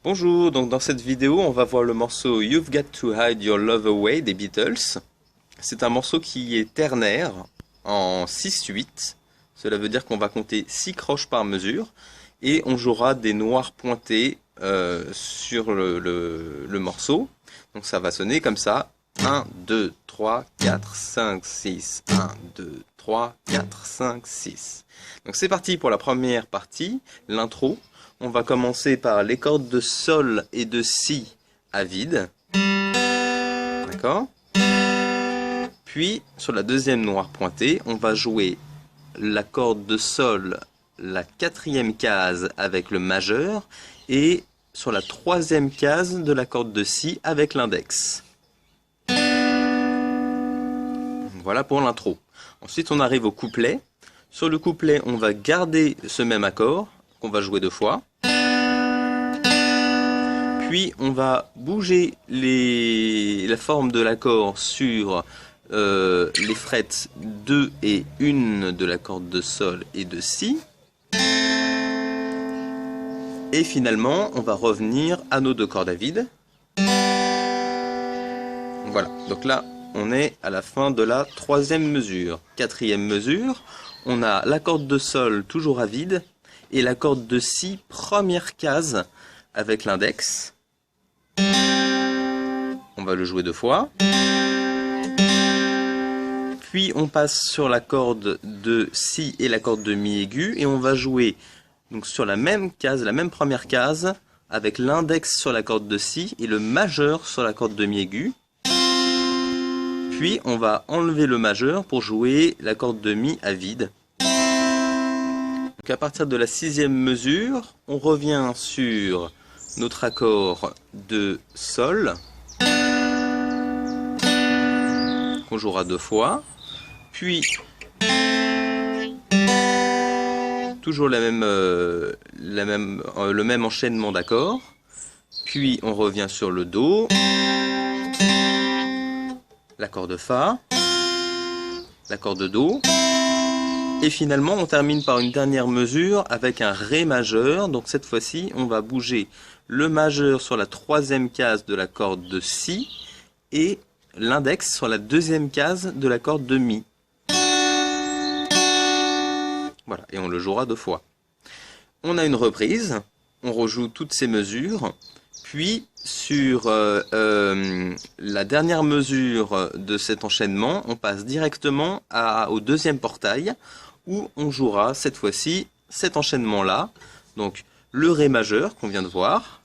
Bonjour, donc dans cette vidéo on va voir le morceau You've Got to Hide Your Love Away des Beatles. C'est un morceau qui est ternaire en 6-8, cela veut dire qu'on va compter 6 croches par mesure et on jouera des noirs pointés sur le morceau. Donc ça va sonner comme ça, 1, 2, 3, 4, 5, 6, 1, 2, 3, 4, 5, 6. Donc c'est parti pour la première partie, l'intro. On va commencer par les cordes de sol et de si à vide. D'accord? Puis, sur la deuxième noire pointée, on va jouer la corde de sol, la quatrième case avec le majeur, et sur la troisième case de la corde de si avec l'index. Voilà pour l'intro. Ensuite, on arrive au couplet. Sur le couplet, on va garder ce même accord qu'on va jouer 2 fois. Puis on va bouger la forme de l'accord sur les frettes 2 et 1 de la corde de sol et de si. Et finalement, on va revenir à nos 2 cordes à vide. Voilà, donc là, on est à la fin de la troisième mesure. Quatrième mesure, on a la corde de sol toujours à vide et la corde de si, première case avec l'index. On va le jouer 2 fois. Puis on passe sur la corde de si et la corde de mi aigu et on va jouer donc sur la même case, la même première case avec l'index sur la corde de si et le majeur sur la corde de mi aigu. Puis on va enlever le majeur pour jouer la corde de mi à vide. Donc à partir de la 6e mesure, on revient sur notre accord de sol qu'on jouera 2 fois, puis toujours le même enchaînement d'accords, puis on revient sur le do, l'accord de fa, l'accord de do, et finalement on termine par une dernière mesure avec un ré majeur. Donc cette fois-ci on va bouger le majeur sur la troisième case de la corde de si et l'index sur la deuxième case de la corde de mi. Voilà, et on le jouera 2 fois. On a une reprise, on rejoue toutes ces mesures, puis sur la dernière mesure de cet enchaînement, on passe directement au deuxième portail, où on jouera cette fois-ci cet enchaînement-là, donc le ré majeur qu'on vient de voir,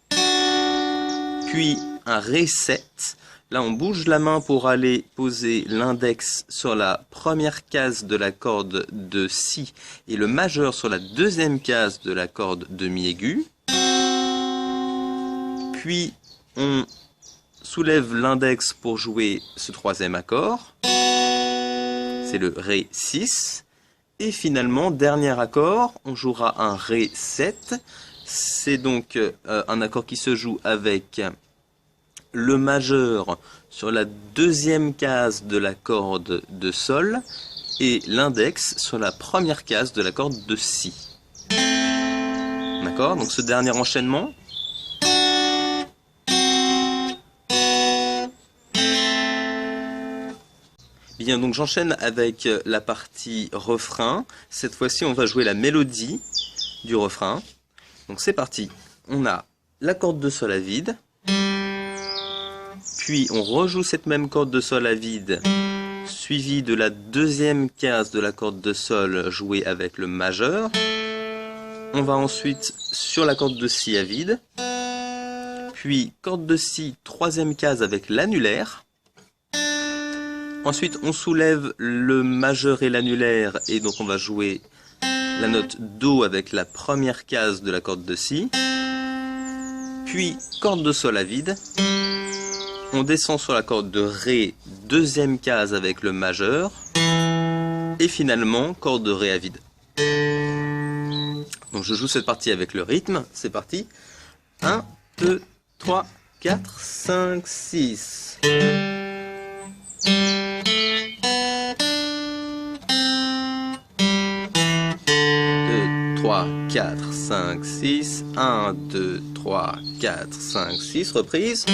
puis un ré 7. Là, on bouge la main pour aller poser l'index sur la première case de la corde de si et le majeur sur la deuxième case de la corde de mi aigu. Puis, on soulève l'index pour jouer ce troisième accord. C'est le ré 6. Et finalement, dernier accord, on jouera un ré 7. C'est donc un accord qui se joue avec le majeur sur la deuxième case de la corde de sol et l'index sur la première case de la corde de si. D'accord? Donc ce dernier enchaînement. Bien, donc j'enchaîne avec la partie refrain. Cette fois-ci, on va jouer la mélodie du refrain. Donc c'est parti. On a la corde de sol à vide. Puis on rejoue cette même corde de sol à vide, suivie de la deuxième case de la corde de sol jouée avec le majeur. On va ensuite sur la corde de si à vide, puis corde de si, troisième case avec l'annulaire. Ensuite on soulève le majeur et l'annulaire et donc on va jouer la note do avec la première case de la corde de si. Puis corde de sol à vide. On descend sur la corde de ré, deuxième case avec le majeur. Et finalement, corde de ré à vide. Donc je joue cette partie avec le rythme. C'est parti. 1, 2, 3, 4, 5, 6. 2, 3, 4, 5, 6. 1, 2, 3, 4, 5, 6. Reprise.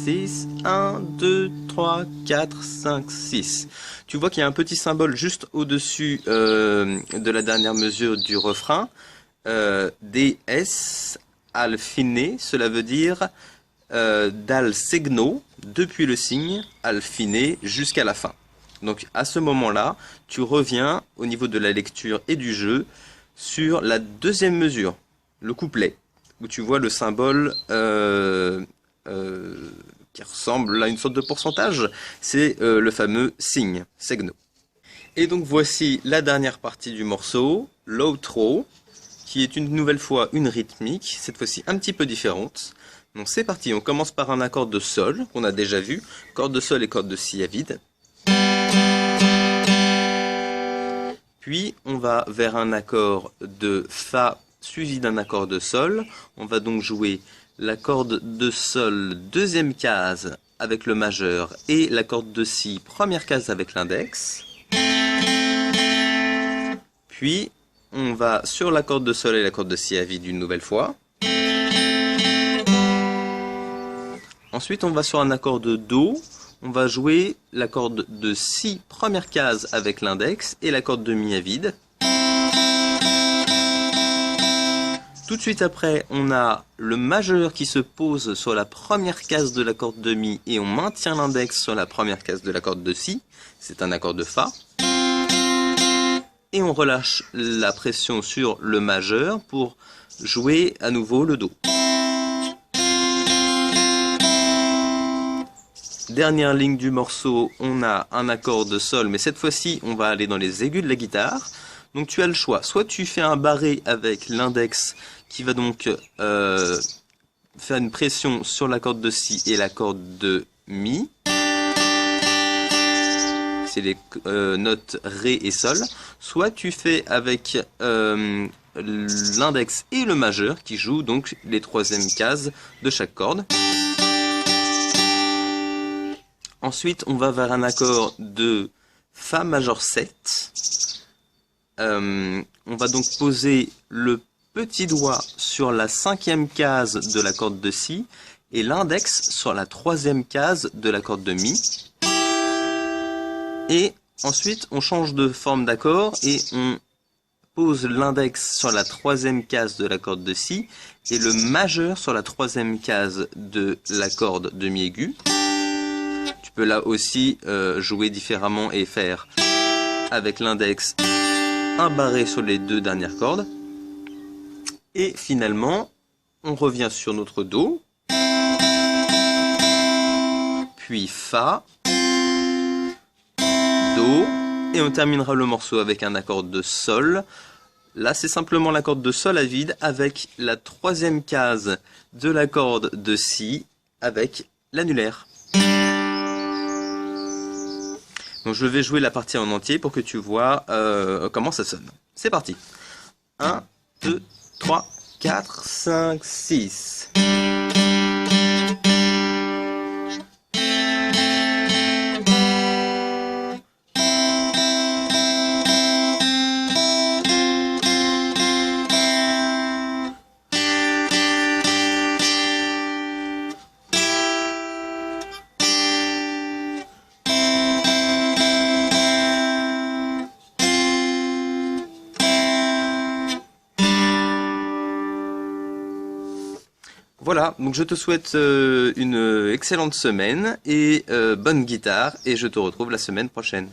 6, 1, 2, 3, 4, 5, 6. Tu vois qu'il y a un petit symbole juste au-dessus de la dernière mesure du refrain. DS al fine, cela veut dire dal segno, depuis le signe, al fine, jusqu'à la fin. Donc à ce moment-là, tu reviens au niveau de la lecture et du jeu sur la deuxième mesure, le couplet, où tu vois le symbole qui ressemble à une sorte de pourcentage, c'est le fameux signe, segno. Et donc voici la dernière partie du morceau, l'outro, qui est une nouvelle fois une rythmique, cette fois-ci un petit peu différente. Donc c'est parti, on commence par un accord de sol, qu'on a déjà vu, corde de sol et corde de si à vide. Puis on va vers un accord de fa suivi d'un accord de sol. On va donc jouer la corde de sol deuxième case avec le majeur et la corde de si première case avec l'index. Puis on va sur la corde de sol et la corde de si à vide une nouvelle fois. Ensuite on va sur un accord de do. On va jouer la corde de si première case avec l'index et la corde de mi à vide. Tout de suite après, on a le majeur qui se pose sur la première case de la corde de mi et on maintient l'index sur la première case de la corde de si. C'est un accord de fa. Et on relâche la pression sur le majeur pour jouer à nouveau le do. Dernière ligne du morceau, on a un accord de sol, mais cette fois-ci, on va aller dans les aigus de la guitare. Donc tu as le choix, soit tu fais un barré avec l'index qui va donc faire une pression sur la corde de si et la corde de mi. C'est les notes ré et sol. Soit tu fais avec l'index et le majeur qui jouent donc les troisièmes cases de chaque corde. Ensuite, on va vers un accord de fa majeur 7. On va donc poser le petit doigt sur la cinquième case de la corde de si et l'index sur la troisième case de la corde de mi. Et ensuite, on change de forme d'accord et on pose l'index sur la troisième case de la corde de si et le majeur sur la troisième case de la corde de mi aigu. Tu peux là aussi jouer différemment et faire avec l'index un barré sur les deux dernières cordes. Et finalement, on revient sur notre do, puis fa, do, et on terminera le morceau avec un accord de sol. Là, c'est simplement l'accord de sol à vide avec la troisième case de la corde de si avec l'annulaire. Donc je vais jouer la partie en entier pour que tu vois comment ça sonne. C'est parti. 1, 2, 3, 4, 5, 6. Voilà, donc je te souhaite une excellente semaine et bonne guitare et je te retrouve la semaine prochaine.